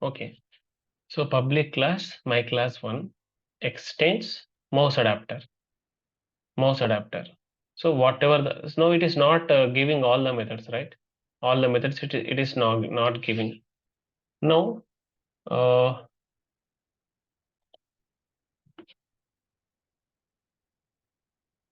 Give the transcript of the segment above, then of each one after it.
Okay. So public class, my class 1 extends mouse adapter. Mouse adapter. So whatever the, no, it is not giving all the methods, right? All the methods it is not giving. No.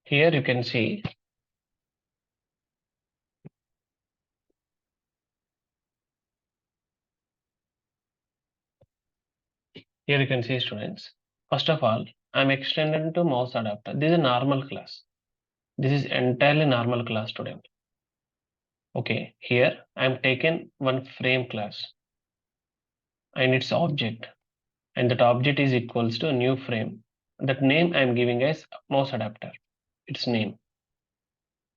Here you can see. Here you can see, students. First of all, I'm extended to mouse adapter. This is a normal class. This is entirely normal class, student. Okay, here I'm taken one frame class and its object, and that object is equals to a new frame. That name I'm giving as mouse adapter. Its name.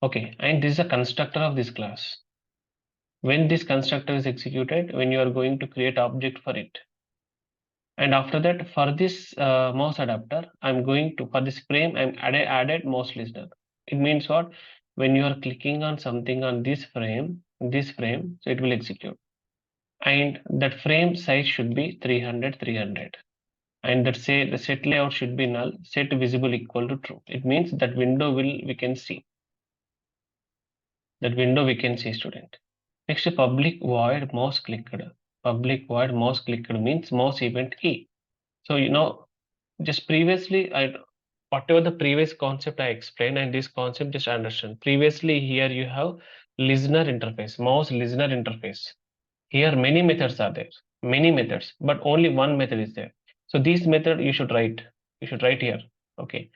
Okay, and this is a constructor of this class. When this constructor is executed, when you are going to create object for it, and after that for this mouse adapter, I'm going to, for this frame, I'm added mouse listener. It means what? When you are clicking on something on this frame, so it will execute. And that frame size should be 300 300, and that say the set layout should be null, set visible equal to true. It means that window we can see. That window we can see, student. Next, public void mouse clicked. Public void mouse clicked means mouse event E. So just previously whatever the previous concept I explained, and this concept just understand. Previously here you have listener interface, mouse listener interface. Here many methods are there, many methods, but only one method is there. So this method you should write. You should write here. Okay,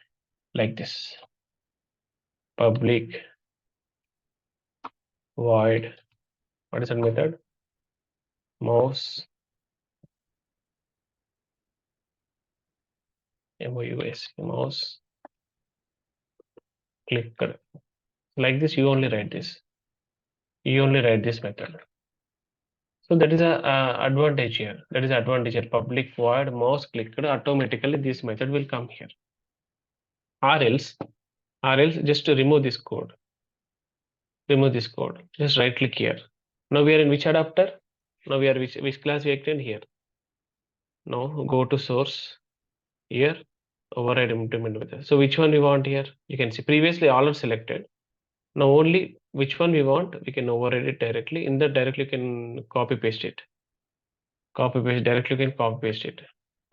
like this. Public void. What is that method? Mouse mouse clicked. Like this, you only write this. You only write this method. So that is a advantage here. That is advantage here. Public void mouse clicked, automatically this method will come here. Or else just to remove this code. Remove this code. Just right click here. Now we are in which adapter? Now we are which class we extend here. Now go to source here. Override implement method. So which one we want here? You can see previously all are selected. Now only which one we want, we can override it directly. In that directly you can copy paste it. Copy paste directly, you can copy paste it.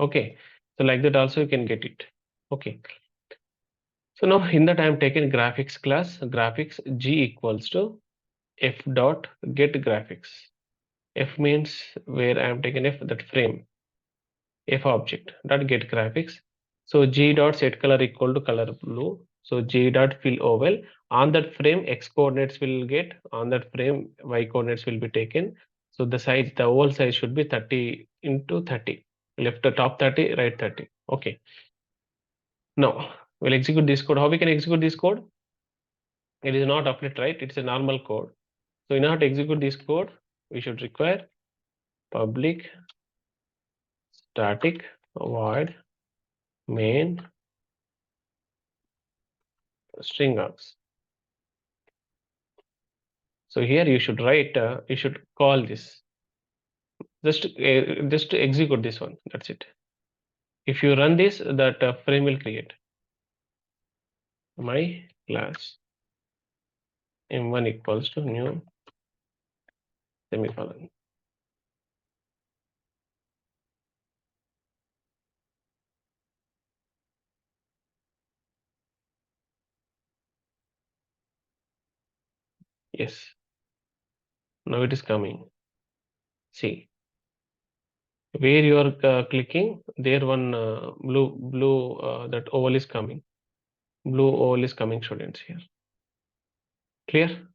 Okay, so like that also you can get it. Okay, so now in that I am taken graphics class, graphics G equals to f dot get graphics. F means where I am taken f, that frame, f object dot get graphics. So G dot set color equal to color blue. So G dot fill oval. On that frame x coordinates will get, on that frame y coordinates will be taken. So the size, the oval size should be 30 into 30. Left the top 30, right 30. Okay. Now we'll execute this code. How we can execute this code? It is not applet, right? It's a normal code. So in order to execute this code, we should require public static void main string args. So here you should write, you should call this. Just to execute this one. That's it. If you run this, that frame will create. My class m1 equals to new semicolon. Yes. Now it is coming. See, where you are clicking, there one blue that oval is coming. Blue oval is coming, students, here. Clear?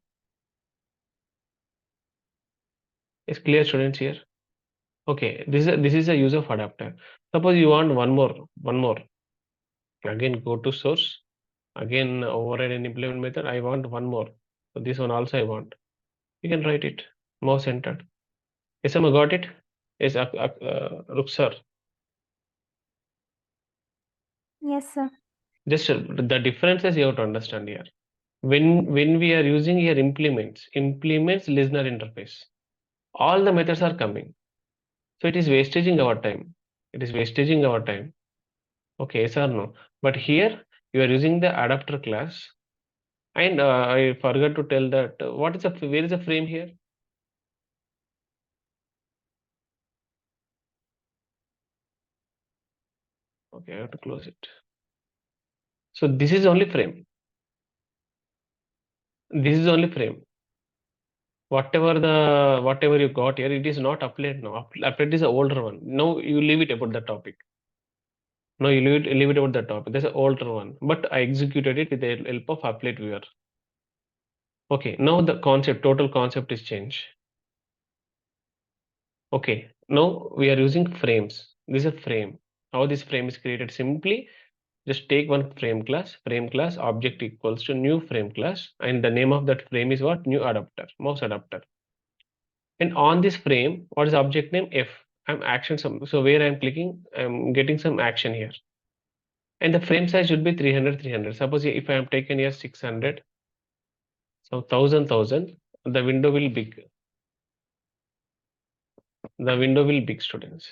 Is clear, students, here? Okay, this is a use of adapter. Suppose you want one more. Again, go to source. Again, override and implement method. I want one more. So this one also I want. You can write it. Mouse entered. Yes, I got it. Yes, Ruksar. Yes, sir. Just the differences you have to understand here. When we are using here implements listener interface, all the methods are coming. So it is wastaging our time. It is wastaging our time. Okay, yes or no? But here you are using the adapter class, and I forgot to tell that what is where is the frame here? Okay, I have to close it. So this is only frame. This is only frame. Whatever you got here, it is not applied now. Applied is the older one. Now you leave it about the topic. No, you leave it about the topic. There's an older one, but I executed it with the help of applet viewer. Okay, now the total concept is changed. Okay, now we are using frames. This is a frame. How this frame is created? Simply just take one frame class object equals to new frame class, and the name of that frame is what? New adapter, mouse adapter. And on this frame, what is the object name? F. I'm action some. So where I'm clicking, I'm getting some action here. And the frame size should be 300. Suppose if I am taken here 600, so 1000, the window will big. The window will big, students.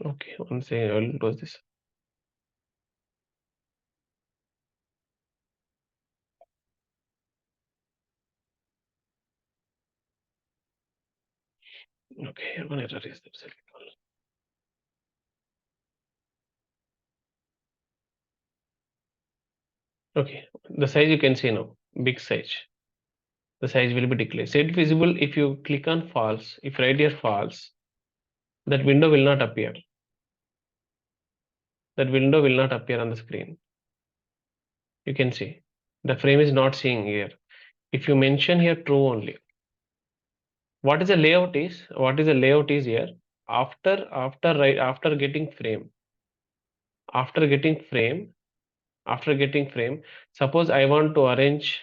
Okay, one second, I will close this. Okay, one error is there. Select all. Okay, the size you can see now, big size. The size will be declared. Set visible if you click on false. If write here false, that window will not appear. That window will not appear on the screen. You can see the frame is not seeing here. If you mention here true only, what is the layout is? What is the layout is here? After getting frame, after getting frame, after getting frame. Suppose I want to arrange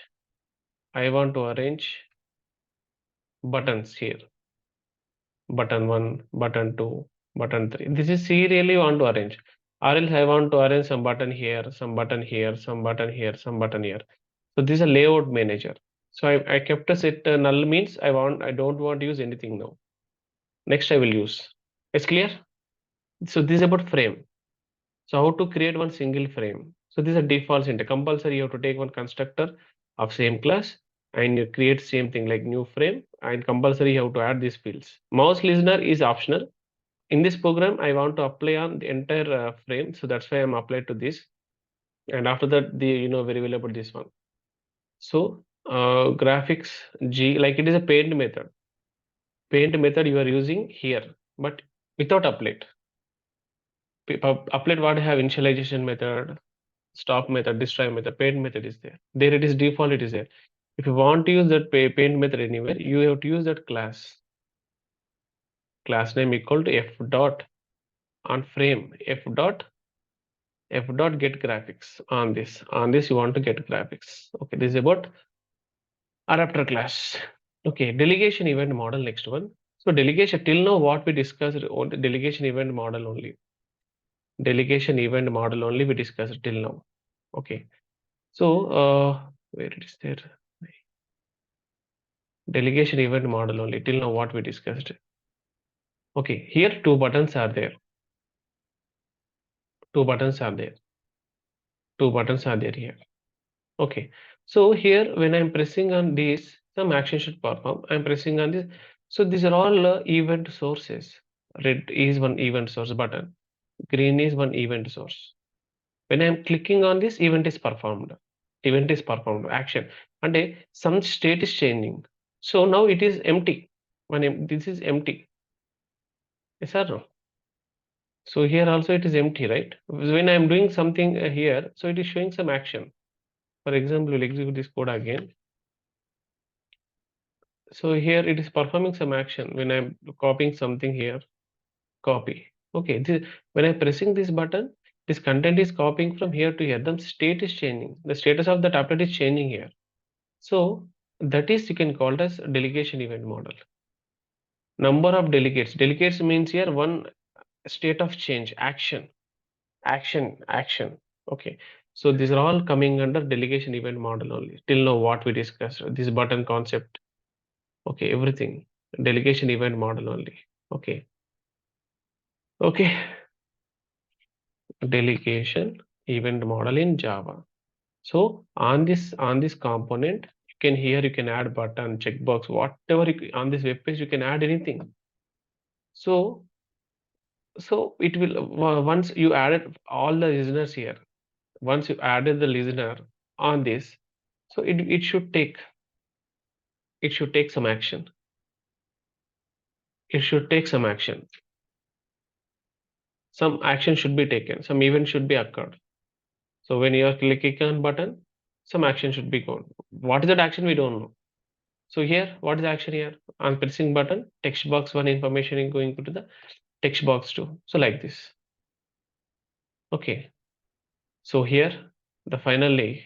buttons here. Button 1, button 2, button 3. This is serially want to arrange. Or else I want to arrange some button here, some button here, some button here, some button here. So this is a layout manager. So I kept a set null means I don't want to use anything now. Next I will use. It's clear? So this is about frame. So how to create one single frame? So this is a default syntax. Compulsory you have to take one constructor of same class and you create same thing like new frame, and compulsory you have to add these fields. Mouse listener is optional. In this program, I want to apply on the entire frame. So that's why I'm applied to this. And after that, you know very well about this one. So graphics G, like it is a paint method. Paint method you are using here, but without applet. Applet what have initialization method, stop method, destroy method, paint method is there. There it is default, it is there. If you want to use that paint method anywhere, you have to use that class. Class name equal to f dot on frame f dot get graphics on this. On this you want to get graphics. Okay, this is about adapter class. Okay, delegation event model, next one. So delegation, till now what we discussed on the delegation event model only. Delegation event model only we discussed till now. Okay. So where it is there? Delegation event model only till now what we discussed. Okay, here two buttons are there. Two buttons are there. Two buttons are there here. Okay. So here when I'm pressing on this, some action should perform. I'm pressing on this. So these are all event sources. Red is one event source button. Green is one event source. When I'm clicking on this, event is performed. Event is performed, action. And some state is changing. So now it is empty. This is empty. Yes or no? So here also it is empty, right? When I'm doing something here, so it is showing some action. For example, we'll execute this code again. So here it is performing some action. When I'm copying something here, copy. Okay, when I'm pressing this button, This content is copying from here to here. The state is changing. The status of that applet is changing here. So that is you can call it as delegation event model. Number of delegates. Delegates means here one state of change, action. Okay. So these are all coming under delegation event model only. Till now what we discussed, this button concept. Okay, everything. Delegation event model only. Okay. Okay. Delegation event model in Java. So on this component, you can add button, checkbox, whatever on this web page you can add anything. So it will once you added all the listeners here, once you added the listener on this, so it should take some action. It should take some action. Some action should be taken. Some event should be occurred. So when you are clicking on button, some action should be gone. What is that action? We don't know. So here, what is the action here? I'm pressing button, text box 1 information is going to the text box 2. So like this. Okay. So here, the finally,